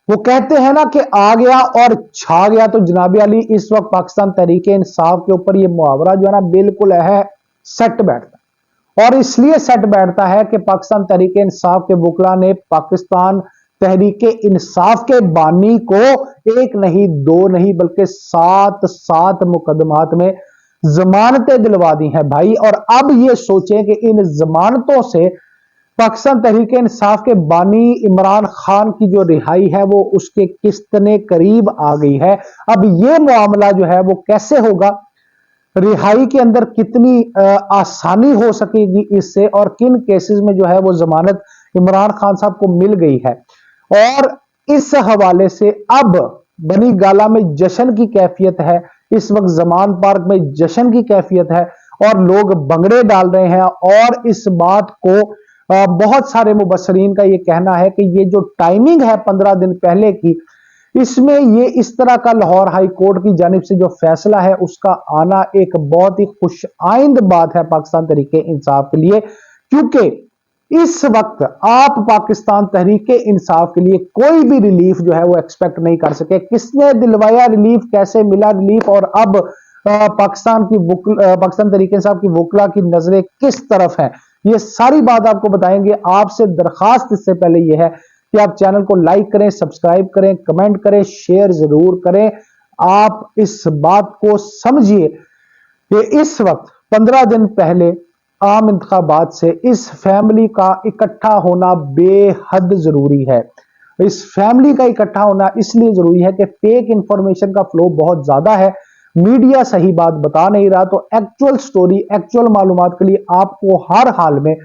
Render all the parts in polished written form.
वो कहते हैं ना कि आ गया और छा गया। तो जनाब अली इस वक्त पाकिस्तान तहरीक इंसाफ के ऊपर ये मुहावरा जो है ना बिल्कुल है सेट बैठता है। और इसलिए सेट बैठता है कि पाकिस्तान तहरीक इंसाफ के वकला ने पाकिस्तान तहरीक इंसाफ के बानी को एक नहीं दो नहीं बल्कि सात मुकदमात में जमानतें दिलवा दी हैं भाई। और अब ये सोचें कि इन जमानतों से पाकिस्तान तहरीक इंसाफ के बानी इमरान खान की जो रिहाई है वो उसके कितने करीब आ गई है। अब ये मामला जो है वो कैसे होगा, रिहाई के अंदर कितनी आसानी हो सकेगी इससे, और किन केसेस में जो है वो जमानत इमरान खान साहब को मिल गई है। और इस हवाले से अब बनी गाला में जश्न की कैफियत है, इस वक्त जमान पार्क में जश्न की कैफियत है और लोग भंगड़े डाल रहे हैं। और इस बात को बहुत सारे मुबसरीन का ये कहना है कि ये जो टाइमिंग है 15 दिन पहले की, इसमें ये इस तरह का लाहौर हाई कोर्ट की जानिब से जो फैसला है उसका आना एक बहुत ही खुश आइंद बात है पाकिस्तान तहरीक इंसाफ के लिए। क्योंकि इस वक्त आप पाकिस्तान तहरीक इंसाफ के लिए कोई भी रिलीफ जो है वो एक्सपेक्ट नहीं कर सके। किसने दिलवाया रिलीफ, कैसे मिला रिलीफ, और अब पाकिस्तान तहरीक इंसाफ की वकला की नजरें किस तरफ है, ये सारी बात आपको बताएंगे। आपसे दरखास्त इससे पहले यह है कि आप चैनल को लाइक करें, सब्सक्राइब करें, कमेंट करें, शेयर जरूर करें। आप इस बात को समझिए कि इस वक्त 15 दिन पहले आम इंतखाबात से इस फैमिली का इकट्ठा होना बेहद जरूरी है। इस फैमिली का इकट्ठा होना इसलिए जरूरी है कि फेक इंफॉर्मेशन का फ्लो बहुत ज्यादा है, मीडिया सही बात बता नहीं रहा। तो एक्चुअल स्टोरी, एक्चुअल मालूमात के लिए आपको हर हाल में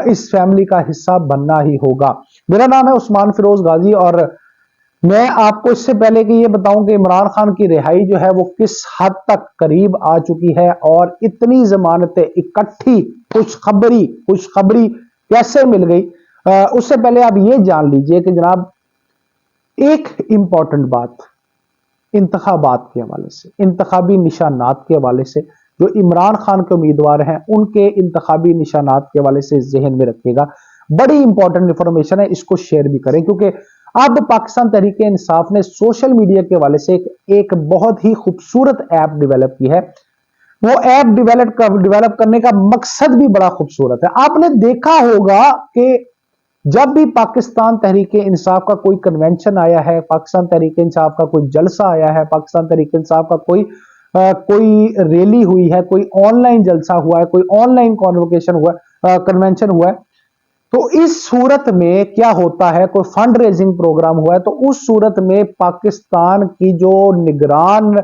इस फैमिली का हिस्सा बनना ही होगा। मेरा नाम है उस्मान फिरोज गाजी और मैं आपको इससे पहले कि ये बताऊं कि इमरान खान की रिहाई जो है वो किस हद तक करीब आ चुकी है और इतनी जमानतें इकट्ठी खुशखबरी कैसे मिल गई, उससे पहले आप ये जान लीजिए कि जनाब एक इंपॉर्टेंट बात इंतखाबात के हवाले से, इंतखाबी निशानात के हवाले से, जो इमरान खान के उम्मीदवार हैं उनके इंतखाबी निशानात के हवाले से जहन में रखिएगा। बड़ी इंपॉर्टेंट इंफॉर्मेशन है, इसको शेयर भी करें क्योंकि अब पाकिस्तान तहरीक इंसाफ ने सोशल मीडिया के हवाले से एक बहुत ही खूबसूरत ऐप डेवलप की है। वो ऐप डेवलप करने का मकसद भी बड़ा खूबसूरत है। आपने देखा होगा कि जब भी पाकिस्तान तहरीक इंसाफ का कोई कन्वेंशन आया है, पाकिस्तान तहरीक इंसाफ का कोई जलसा आया है, पाकिस्तान तहरीक इंसाफ का कोई रैली हुई है, कोई ऑनलाइन जलसा हुआ है, कोई ऑनलाइन कॉन्वोकेशन हुआ, कन्वेंशन हुआ है, तो इस सूरत में क्या होता है, कोई फंड रेजिंग प्रोग्राम हुआ है, तो उस सूरत में पाकिस्तान की जो निगरान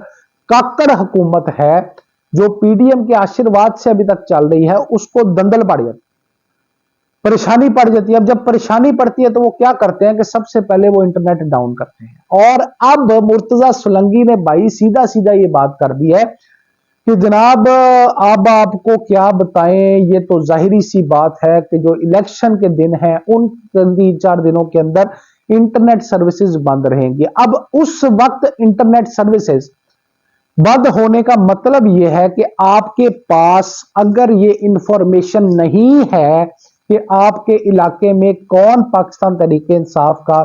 काकर हुकूमत है, जो पीडीएम के आशीर्वाद से अभी तक चल रही है, उसको दंदल पड़ जाती, परेशानी पड़ जाती है। अब जब परेशानी पड़ती है तो वो क्या करते हैं कि सबसे पहले वो इंटरनेट डाउन करते हैं। और अब मुर्तजा सुलंगी ने भाई सीधा सीधा ये बात कर दी है कि जनाब अब आपको क्या बताएं, ये तो जाहिरी सी बात है कि जो इलेक्शन के दिन हैं उन 3-4 दिनों के अंदर इंटरनेट सर्विसेज बंद रहेंगी। अब उस वक्त इंटरनेट सर्विसेज बंद होने का मतलब यह है कि आपके पास अगर ये इंफॉर्मेशन नहीं है कि आपके इलाके में कौन पाकिस्तान तहरीक इंसाफ का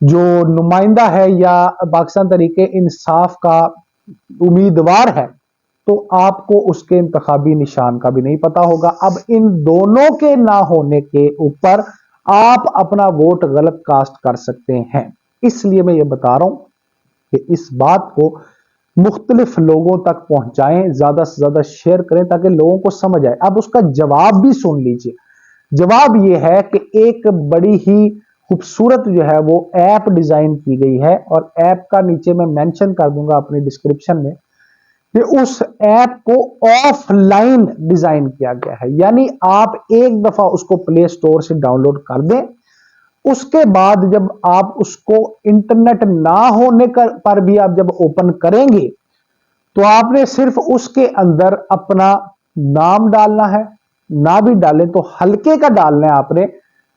जो नुमाइंदा है या पाकिस्तान तहरीक इंसाफ का उम्मीदवार है, तो आपको उसके इंतखाबी निशान का भी नहीं पता होगा। अब इन दोनों के ना होने के ऊपर आप अपना वोट गलत कास्ट कर सकते हैं। इसलिए मैं ये बता रहा हूं कि इस बात को मुख्तलिफ लोगों तक पहुंचाएं, ज्यादा से ज्यादा शेयर करें ताकि लोगों को समझ आए। अब उसका जवाब भी सुन लीजिए। जवाब यह है कि एक बड़ी ही खूबसूरत जो है वो ऐप डिजाइन की गई है और ऐप का नीचे मैं मेंशन कर दूंगा अपनी डिस्क्रिप्शन में कि उस ऐप को ऑफलाइन डिजाइन किया गया है। यानी आप एक दफा उसको प्ले स्टोर से डाउनलोड कर दें, उसके बाद जब आप उसको इंटरनेट ना होने पर भी आप जब ओपन करेंगे तो आपने सिर्फ उसके अंदर अपना नाम डालना है, ना भी डालें तो हल्के का डालना है आपने।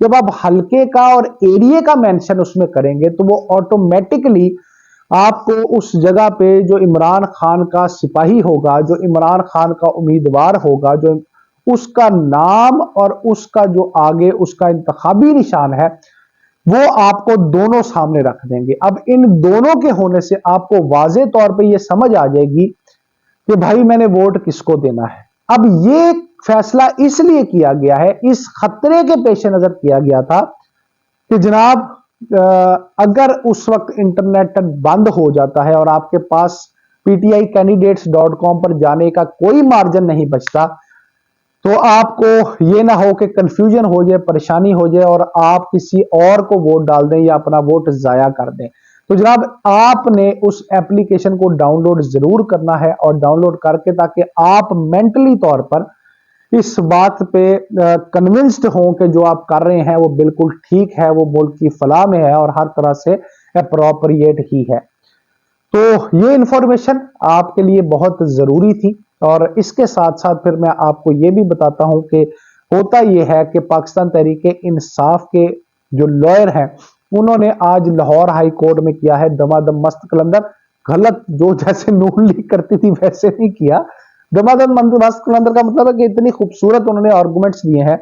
जब आप हल्के का और एरिया का मेंशन उसमें करेंगे तो वो ऑटोमेटिकली आपको उस जगह पे जो इमरान खान का सिपाही होगा, जो इमरान खान का उम्मीदवार होगा, जो उसका नाम और उसका जो आगे उसका इंतखाबी निशान है, वो आपको दोनों सामने रख देंगे। अब इन दोनों के होने से आपको वाज़े तौर पे ये समझ आ जाएगी कि भाई मैंने वोट किसको देना है। अब ये फैसला इसलिए किया गया है, इस खतरे के पेश नजर किया गया था कि जनाब अगर उस वक्त इंटरनेट बंद हो जाता है और आपके पास pticandidates.com पर जाने का कोई मार्जिन नहीं बचता, तो आपको ये ना हो कि कंफ्यूजन हो जाए, परेशानी हो जाए और आप किसी और को वोट डाल दें या अपना वोट जाया कर दें। तो जनाब आपने उस एप्लीकेशन को डाउनलोड जरूर करना है और डाउनलोड करके ताकि आप मेंटली तौर पर इस बात पे कन्विंस्ड हों कि जो आप कर रहे हैं वो बिल्कुल ठीक है, वो मुल्क की फलाह में है और हर तरह से अप्रोप्रिएट ही है। तो ये इंफॉर्मेशन आपके लिए बहुत जरूरी थी। और इसके साथ साथ फिर मैं आपको ये भी बताता हूं कि होता ये है कि पाकिस्तान तहरीक इंसाफ के जो लॉयर हैं उन्होंने आज लाहौर हाई कोर्ट में किया है दमादम मस्त कलंदर। गलत जो जैसे नून लीग करती थी वैसे नहीं किया। दमादम मस्त कलंदर का मतलब है कि इतनी खूबसूरत उन्होंने आर्गुमेंट्स दिए हैं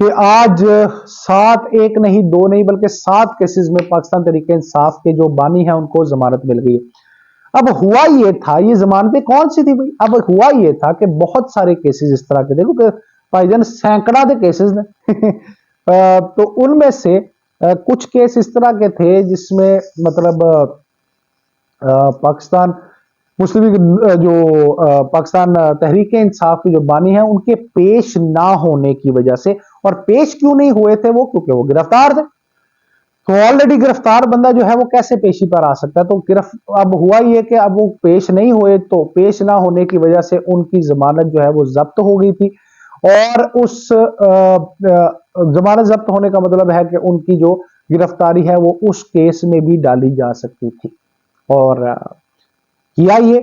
कि आज 7 1 नहीं 2 नहीं बल्कि 7 केसेस में पाकिस्तान तहरीक इंसाफ के जो बानी है उनको जमानत मिल गई। अब हुआ ये था, ये जमानतें कौन सी थी भाई? अब हुआ ये था कि बहुत सारे केसेस इस तरह के, देखो कि भाईजान सैकड़ा के केसेस ने तो उनमें से कुछ केस इस तरह के थे जिसमें मतलब पाकिस्तान मुस्लिम लीग जो पाकिस्तान तहरीक इंसाफ की जो बानी है उनके पेश ना होने की वजह से, और पेश क्यों नहीं हुए थे वो? क्योंकि वो गिरफ्तार थे। तो ऑलरेडी गिरफ्तार बंदा जो है वो कैसे पेशी पर आ सकता है? तो अब हुआ ये कि अब वो पेश नहीं हुए, तो पेश ना होने की वजह से उनकी जमानत जो है वो जब्त हो गई थी। और उस जमानत जब्त होने का मतलब है कि उनकी जो गिरफ्तारी है वो उस केस में भी डाली जा सकती थी। और किया ये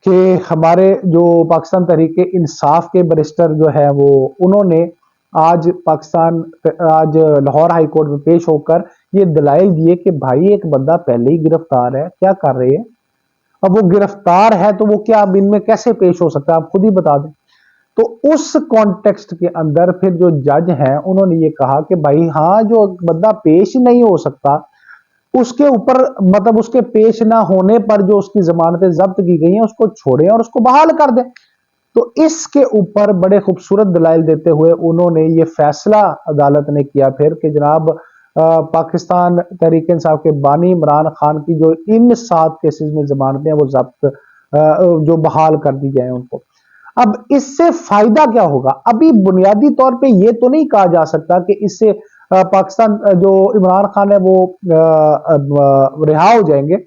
कि हमारे जो पाकिस्तान तहरीक इंसाफ के बैरिस्टर जो है वो उन्होंने आज लाहौर हाई कोर्ट में पेश होकर ये दलाइल दिए कि भाई एक बंदा पहले ही गिरफ्तार है, क्या कर रहे हैं? अब वो गिरफ्तार है तो वो क्या अब इनमें कैसे पेश हो सकता है, आप खुद ही बता दें। तो उस कॉन्टेक्स्ट के अंदर फिर जो जज हैं उन्होंने ये कहा कि भाई हाँ, जो बंदा पेश नहीं हो सकता उसके ऊपर मतलब उसके पेश ना होने पर जो उसकी जमानतें जब्त की गई हैं उसको छोड़ें और उसको बहाल कर दें। तो इसके ऊपर बड़े खूबसूरत दलाइल देते हुए उन्होंने ये फैसला अदालत ने किया फिर कि जनाब पाकिस्तान तहरीक इंसाफ के बानी इमरान खान की जो इन 7 केसेस में जमानतें हैं वो जब्त जो बहाल कर दी जाए उनको। अब इससे फायदा क्या होगा? अभी बुनियादी तौर पे ये तो नहीं कहा जा सकता कि इससे पाकिस्तान जो इमरान खान है वो रिहा हो जाएंगे,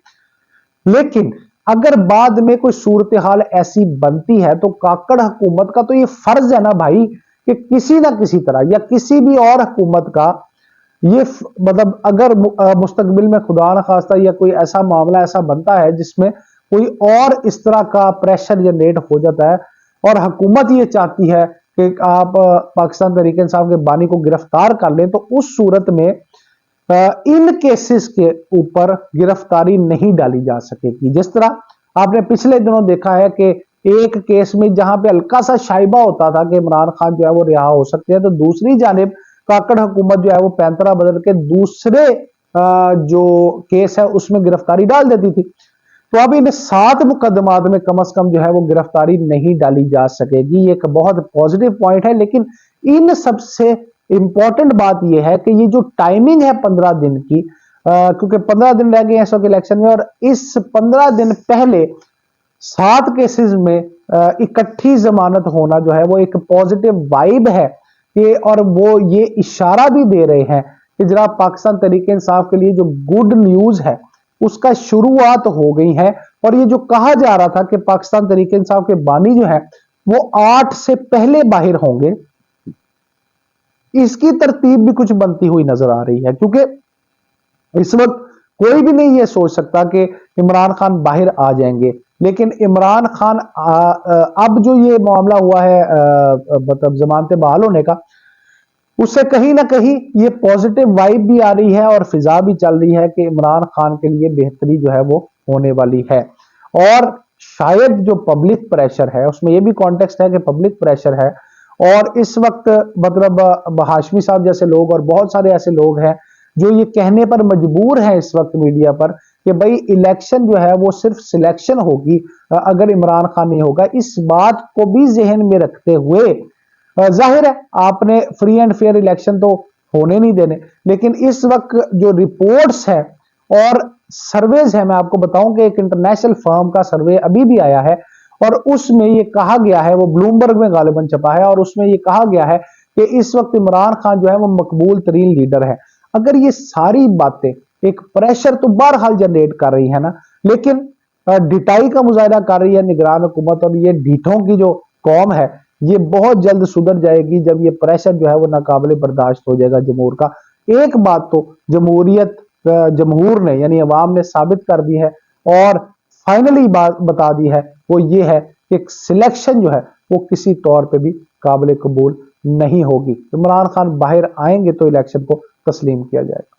लेकिन अगर बाद में कोई सूरत हाल ऐसी बनती है तो काकड़ हुकूमत का तो ये फर्ज है ना भाई कि किसी ना किसी तरह या किसी भी और हुकूमत का ये मतलब अगर मुस्तकबिल में खुदा न खास्ता या कोई ऐसा मामला ऐसा बनता है जिसमें कोई और इस तरह का प्रेशर जनरेट हो जाता है और हुकूमत ये चाहती है कि आप पाकिस्तान तहरीक इंसाफ के बानी को गिरफ्तार कर लें, तो उस सूरत में इन केसेस के ऊपर गिरफ्तारी नहीं डाली जा सकेगी। जिस तरह आपने पिछले दिनों देखा है कि एक केस में जहां पे हल्का सा शाइबा होता था कि इमरान खान जो है वो रिहा हो सकते हैं, तो दूसरी जानिब काकड़ हुकूमत जो है वो पैंतरा बदल के दूसरे जो केस है उसमें गिरफ्तारी डाल देती थी। तो अब इन 7 मुकदमात में कम से कम जो है वो गिरफ्तारी नहीं डाली जा सकेगी। ये एक बहुत पॉजिटिव पॉइंट है। लेकिन इन सबसे इंपॉर्टेंट बात यह है कि ये जो टाइमिंग है 15 दिन की, क्योंकि 15 दिन रह गए हैं इस वक्त इलेक्शन में, और इस 15 दिन पहले 7 केसेस में इकट्ठी जमानत होना जो है वो एक पॉजिटिव वाइब है कि, और वो ये इशारा भी दे रहे हैं कि जरा पाकिस्तान तहरीक इंसाफ के लिए जो गुड न्यूज है उसका शुरुआत हो गई है। और ये जो कहा जा रहा था कि पाकिस्तान तहरीक इंसाफ के बानी जो है वो 8 से पहले बाहर होंगे, इसकी तरतीब भी कुछ बनती हुई नजर आ रही है, क्योंकि इस वक्त कोई भी नहीं ये सोच सकता कि इमरान खान बाहर आ जाएंगे। लेकिन इमरान खान अब जो ये मामला हुआ है मतलब जमानतें बहाल होने का, उससे कहीं ना कहीं ये पॉजिटिव वाइब भी आ रही है और फिजा भी चल रही है कि इमरान खान के लिए बेहतरी जो है वो होने वाली है। और शायद जो पब्लिक प्रेशर है उसमें ये भी कॉन्टेक्स्ट है कि पब्लिक प्रेशर है, और इस वक्त मतलब हाशमी साहब जैसे लोग और बहुत सारे ऐसे लोग हैं जो ये कहने पर मजबूर है इस वक्त मीडिया पर कि भाई इलेक्शन जो है वो सिर्फ सिलेक्शन होगी अगर इमरान खान नहीं होगा, इस बात को भी जहन में रखते हुए जाहिर है आपने फ्री एंड फेयर इलेक्शन तो होने नहीं देने, लेकिन इस वक्त जो रिपोर्ट्स है और सर्वेज है, मैं आपको बताऊं कि एक इंटरनेशनल फर्म का सर्वे अभी भी आया है और उसमें ये कहा गया है, वो ब्लूमबर्ग में गालिबन छपा है, और उसमें ये कहा गया है कि इस वक्त इमरान खान जो है वो मकबूल तरीन लीडर है। अगर ये सारी बातें एक प्रेशर तो बहरहाल जनरेट कर रही है ना, लेकिन ढिठाई का मुजाहरा कर रही है निगरान हुकूमत, और ये ढीठों की जो कौम है ये बहुत जल्द सुधर जाएगी जब ये प्रेशर जो है वो नाकाबिले बर्दाश्त हो जाएगा जमहूर का। एक बात तो जमहूर ने यानी अवाम ने साबित कर दी है और फाइनली बात बता दी है, वो ये है कि सिलेक्शन जो है वो किसी तौर पे भी काबिल कबूल नहीं होगी। इमरान खान बाहर आएंगे तो इलेक्शन को तस्लीम किया जाएगा।